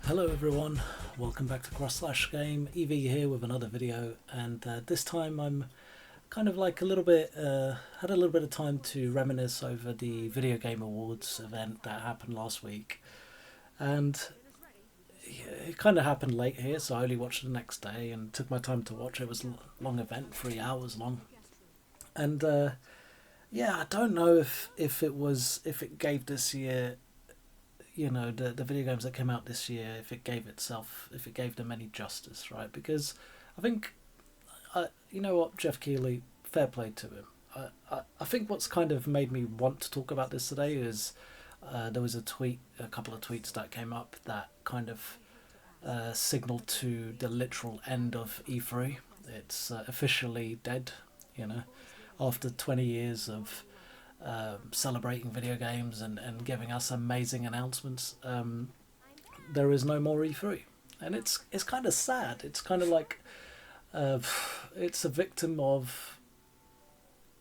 Hello everyone, welcome back to Cross/Game. EV here with another video, and this time I'm kind of like had a little bit of time to reminisce over the Video Game Awards event that happened last week. And it kind of happened late here, so I only watched it the next day and took my time to watch it. It was a long event, 3 hours long. And yeah, I don't know if it gave this year, the video games that came out this year, if it gave them any justice, right? Because I think, you know what, Jeff Keighley, fair play to him. I think what's kind of made me want to talk about this today is there was a couple of tweets that came up that kind of signaled to the literal end of E3. It's officially dead, after 20 years of celebrating video games and giving us amazing announcements. There is no more E3, and it's kind of sad. It's kind of like it's a victim of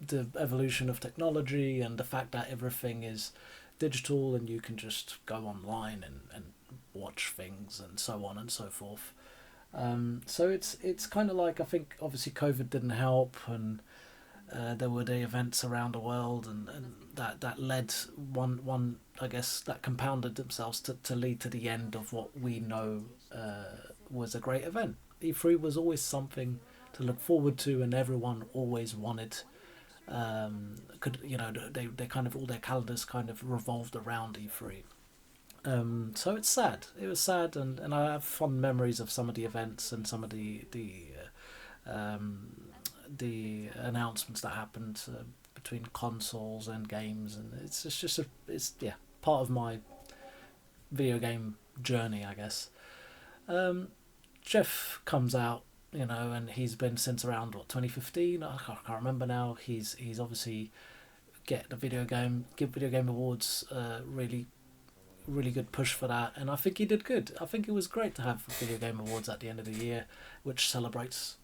the evolution of technology and the fact that everything is digital and you can just go online and watch things and so on and so forth. So it's kind of like, I think obviously COVID didn't help, and there were the events around the world, and that led one I guess that compounded themselves to lead to the end of what we know was a great event. E3 was always something to look forward to, and everyone always wanted. They kind of all their calendars kind of revolved around E3. So it's sad. It was sad, and I have fond memories of some of the events and some of the announcements that happened between consoles and games, and it's just part of my video game journey, I guess. Jeff comes out, and he's been since around 2015. I can't remember now. He's obviously give Video Game Awards really good push for that, and I think he did good. I think it was great to have Video Game Awards at the end of the year, which celebrates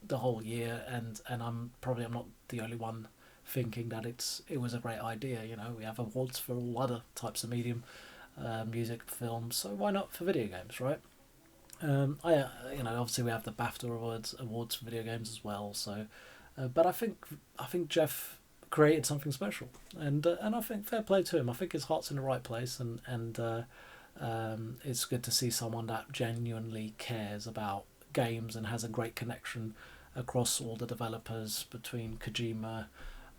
the whole year, and I'm not the only one thinking that it was a great idea. We have awards for all other types of medium, music, film, so why not for video games, right? Obviously we have the BAFTA awards for video games as well. So, but I think Jeff created something special, and I think fair play to him. I think his heart's in the right place, and it's good to see someone that genuinely cares about games and has a great connection across all the developers between Kojima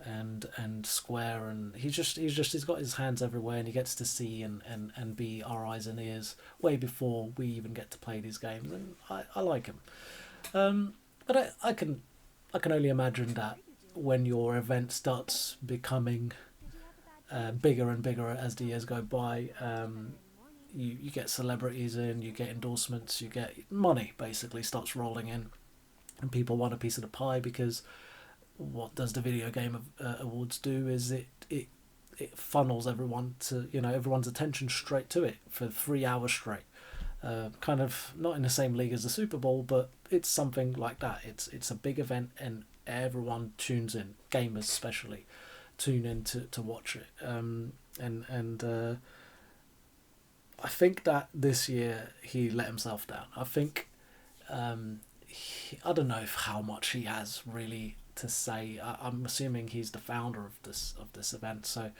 and Square, and he's got his hands everywhere, and he gets to see and be our eyes and ears way before we even get to play these games, and I like him. But I can only imagine that when your event starts becoming bigger and bigger as the years go by, you get celebrities in, you get endorsements, you get money basically starts rolling in, and people want a piece of the pie, because what does the Video Game Awards do is it funnels everyone to, everyone's attention straight to it for 3 hours straight. Kind of not in the same league as the Super Bowl, but it's something like that. It's a big event, and everyone tunes in, gamers especially tune in to watch it. I think that this year he let himself down. I think I don't know how much he has really to say. I'm assuming he's the founder of this event, so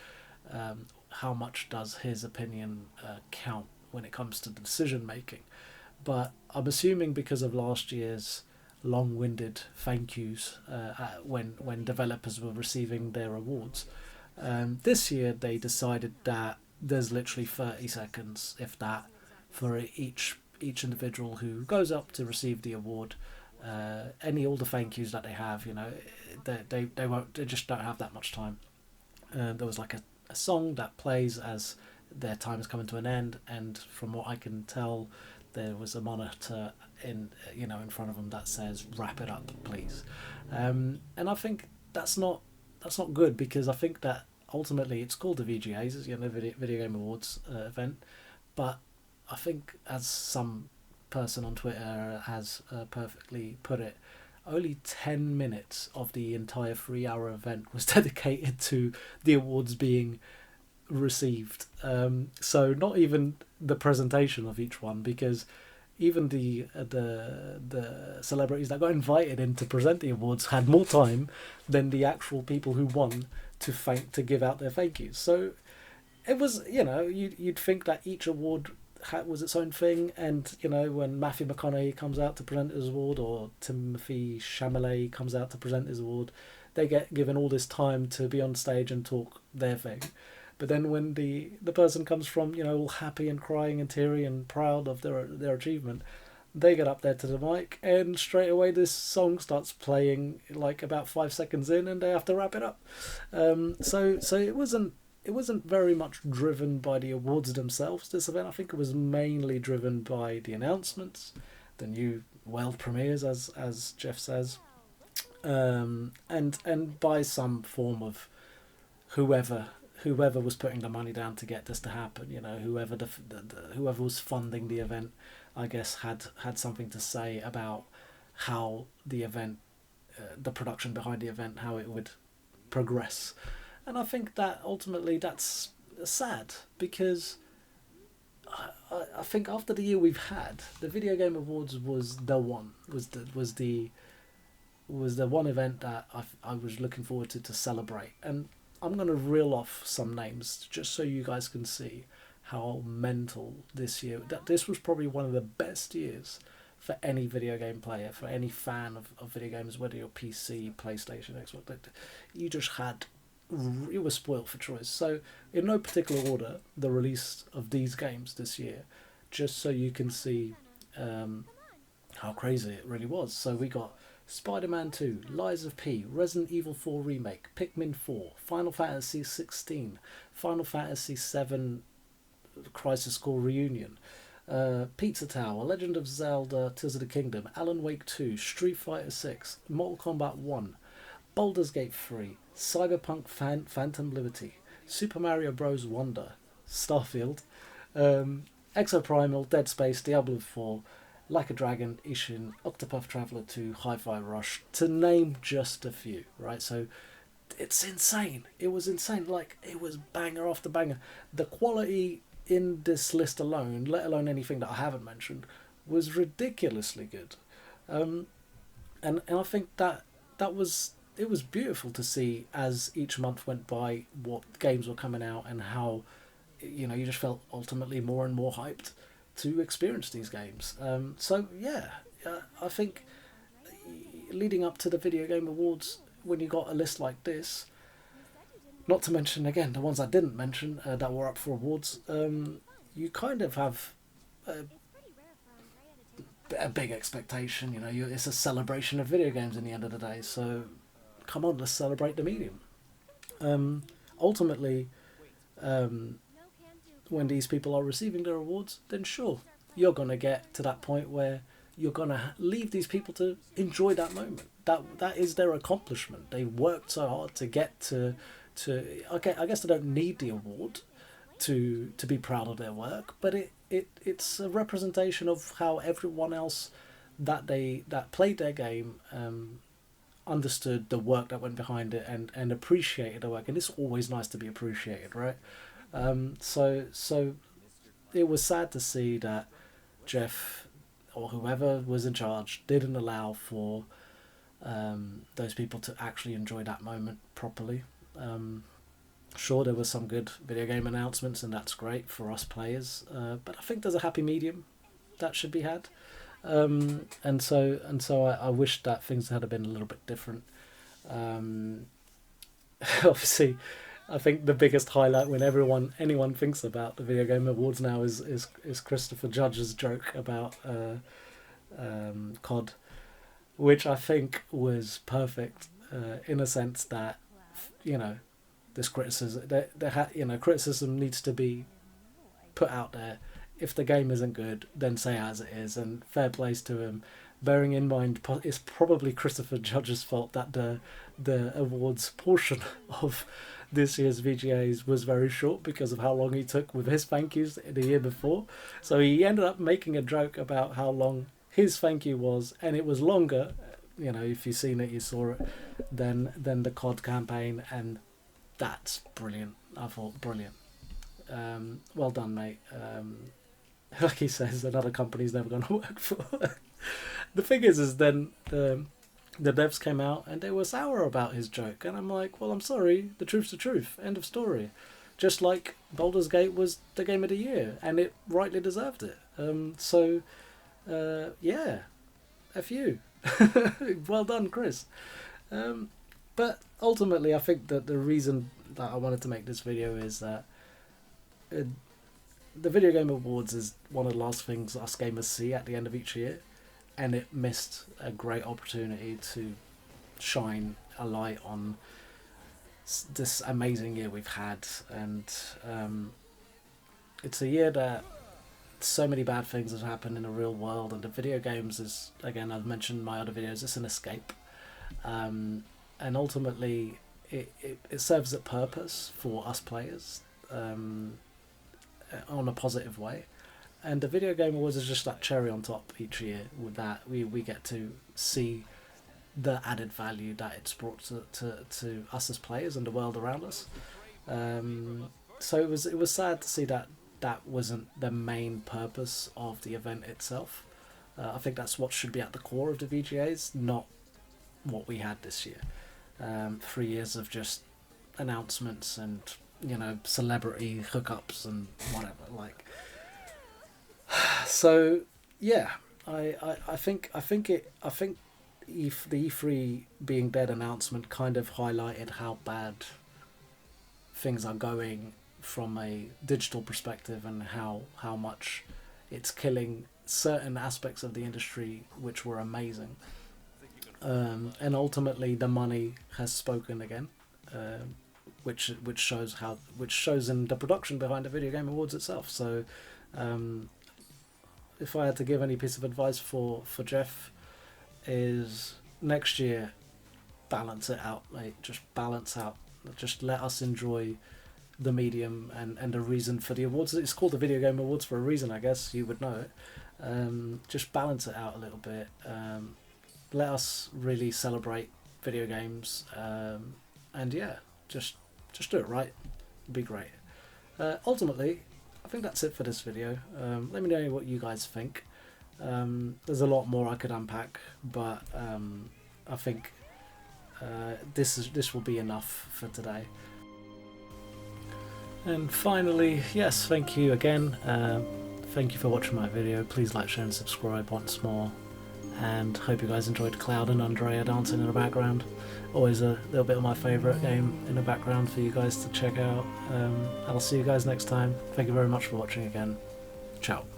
how much does his opinion count when it comes to the decision making? But I'm assuming because of last year's long-winded thank yous when developers were receiving their awards, this year they decided that there's literally 30 seconds, if that, for each individual who goes up to receive the award. All the thank yous that they have, they just don't have that much time. There was like a song that plays as their time is coming to an end, and from what I can tell, there was a monitor in front of them that says "wrap it up, please," and I think that's not good, because I think that ultimately it's called the VGAs, Video Game Awards event, but I think, as some person on Twitter has perfectly put it, only 10 minutes of the entire 3 hour event was dedicated to the awards being received. So not even the presentation of each one, because even the celebrities that got invited in to present the awards had more time than the actual people who won to give out their thank yous. So it was, you'd think that each award was its own thing, and when Matthew McConaughey comes out to present his award, or Timothy Chalamet comes out to present his award, they get given all this time to be on stage and talk their thing. But then when the person comes from, all happy and crying and teary and proud of their achievement, they get up there to the mic, and straight away this song starts playing like about 5 seconds in, and they have to wrap it up. So it wasn't very much driven by the awards themselves, this event. I think it was mainly driven by the announcements, the new world premieres, as Jeff says, and by some form of whoever was putting the money down to get this to happen. Whoever was funding the event, I guess, had something to say about how the event, the production behind the event, how it would progress. And I think that ultimately that's sad, because I think after the year we've had, the Video Game Awards was the one event that I was looking forward to celebrate. And I'm going to reel off some names just so you guys can see how mental this year, that this was probably one of the best years for any video game player, for any fan of video games, whether you're PC, PlayStation, Xbox. You just had, you were spoiled for choice. So in no particular order, the release of these games this year, just so you can see how crazy it really was. So we got Spider-Man 2, Lies of P, Resident Evil 4 Remake, Pikmin 4, Final Fantasy 16, Final Fantasy 7 Crisis Core Reunion, Pizza Tower, Legend of Zelda Tears of the Kingdom, Alan Wake 2, Street Fighter 6, Mortal Kombat 1, Baldur's Gate 3, Cyberpunk Phantom Liberty, Super Mario Bros. Wonder, Starfield, Exoprimal, Dead Space, Diablo 4, Like a Dragon, Ishin, Octopath Traveler 2, Hi-Fi Rush, to name just a few, right? So it's insane. It was insane. Like, it was banger after banger. The quality in this list alone, let alone anything that I haven't mentioned, was ridiculously good. And I think that it was beautiful to see as each month went by what games were coming out, and how, you just felt ultimately more and more hyped to experience these games. I think leading up to the Video Game Awards, when you got a list like this, not to mention again the ones I didn't mention that were up for awards, you kind of have a big expectation. It's a celebration of video games in the end of the day. So come on, let's celebrate the medium. Ultimately, when these people are receiving their awards, then sure, you're going to get to that point where you're going to leave these people to enjoy that moment. That is their accomplishment. They worked so hard to get to okay, I guess they don't need the award to be proud of their work, but it's a representation of how everyone else that played their game understood the work that went behind it, and appreciated the work. And it's always nice to be appreciated, right? So it was sad to see that Jeff, or whoever was in charge, didn't allow for those people to actually enjoy that moment properly. Sure, there were some good video game announcements, and that's great for us players, but I think there's a happy medium that should be had. And so I wish that things had been a little bit different. Obviously, I think the biggest highlight when anyone thinks about the Video Game Awards now is Christopher Judge's joke about COD, which I think was perfect in a sense that, this criticism criticism needs to be put out there. If the game isn't good, then say as it is, and fair plays to him. Bearing in mind, it's probably Christopher Judge's fault that the awards portion of this year's VGAs was very short because of how long he took with his thank yous the year before. So he ended up making a joke about how long his thank you was, and it was longer, if you've seen it, you saw it, than the COD campaign, and that's brilliant. I thought brilliant. well done, mate. Like he says, another company's never going to work for. The thing is then the devs came out and they were sour about his joke, and I'm like, well, I'm sorry, the truth's the truth. End of story. Just like Baldur's Gate was the game of the year, and it rightly deserved it. Yeah, F you. Well done, Chris. But ultimately, I think that the reason that I wanted to make this video is that the Video Game Awards is one of the last things us gamers see at the end of each year, and it missed a great opportunity to shine a light on this amazing year we've had. And it's a year that so many bad things have happened in the real world, and the video games is, again, I've mentioned in my other videos, it's an escape. And ultimately it serves a purpose for us players on a positive way. And the Video Game Awards is just that cherry on top each year, with that we get to see the added value that it's brought to us as players and the world around us. So it was sad to see that wasn't the main purpose of the event itself. I think that's what should be at the core of the VGAs, not what we had this year. 3 years of just announcements and, celebrity hookups and whatever. Like, so yeah, I think the E3 being dead announcement kind of highlighted how bad things are going from a digital perspective, and how much it's killing certain aspects of the industry which were amazing. And ultimately the money has spoken again, which shows in the production behind the Video Game Awards itself. So if I had to give any piece of advice for Jeff, is next year, balance it out, mate. Just balance out. Just let us enjoy the medium and the reason for the awards. It's called the Video Game Awards for a reason, I guess. You would know it. Just balance it out a little bit. Let us really celebrate video games, and yeah, just do it right. It'd be great. Ultimately, I think that's it for this video. Let me know what you guys think. There's a lot more I could unpack, but I think this will be enough for today. And finally, yes, thank you again. Thank you for watching my video. Please like, share and subscribe once more. And hope you guys enjoyed Cloud and Andrea dancing in the background. Always a little bit of my favourite game in the background for you guys to check out. I'll see you guys next time. Thank you very much for watching again. Ciao.